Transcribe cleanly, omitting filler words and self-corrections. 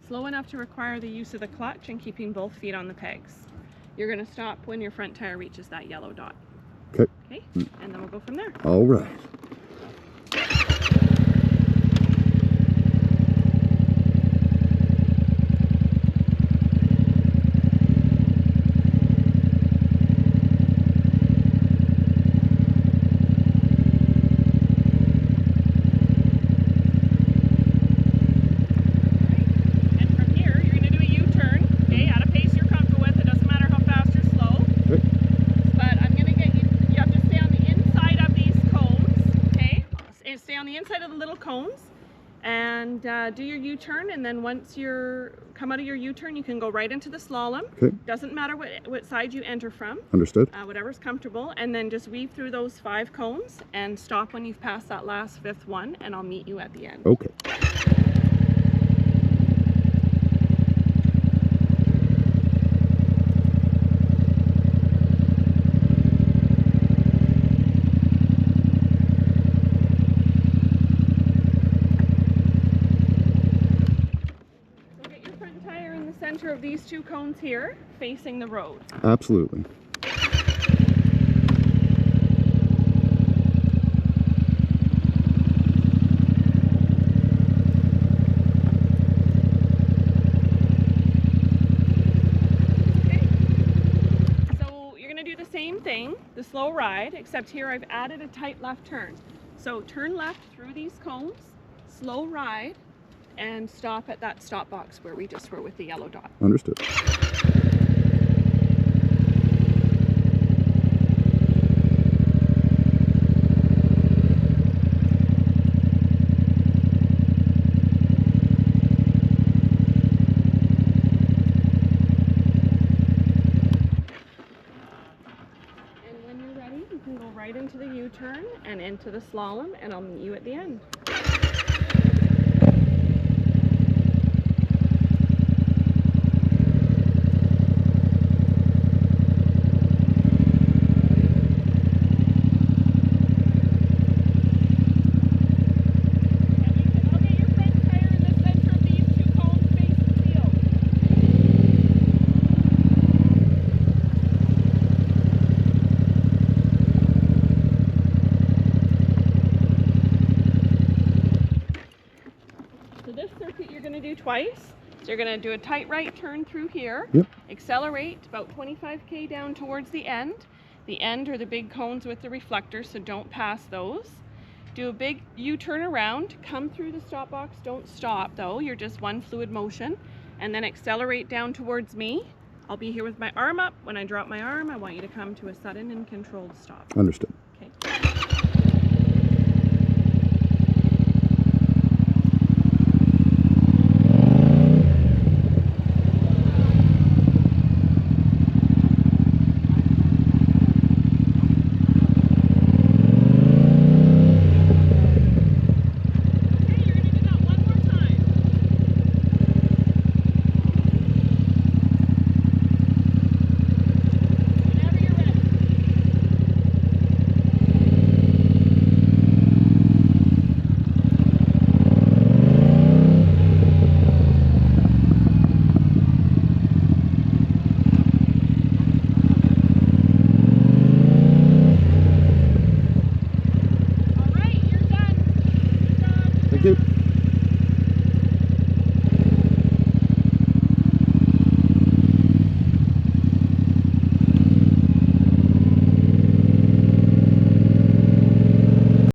slow enough to require the use of the clutch and keeping both feet on the pegs. You're going to stop when your front tire reaches that yellow dot. Okay. Okay, and then we'll go from there. All right. Inside of the little cones and do your U-turn, and then once you come out of your U-turn you can go right into the slalom. Okay. Doesn't matter what side you enter from. Understood. Whatever's comfortable, and then just weave through those 5 cones and stop when you've passed that last 5th one, and I'll meet you at the end. Okay. Center of these 2 cones here, facing the road. Absolutely. Okay. So you're going to do the same thing, the slow ride, except here I've added a tight left turn. So turn left through these cones, slow ride, and stop at that stop box where we just were with the yellow dot. Understood. And when you're ready, you can go right into the U-turn and into the slalom, and I'll meet you at the end. So this circuit you're going to do twice. So you're going to do a tight right turn through here. Yep. Accelerate about 25k down towards the end. The end are the big cones with the reflectors, so don't pass those. Do a big U-turn around, come through the stop box, don't stop though, you're just one fluid motion, and then accelerate down towards me. I'll be here with my arm up. When I drop my arm, I want you to come to a sudden and controlled stop. Understood.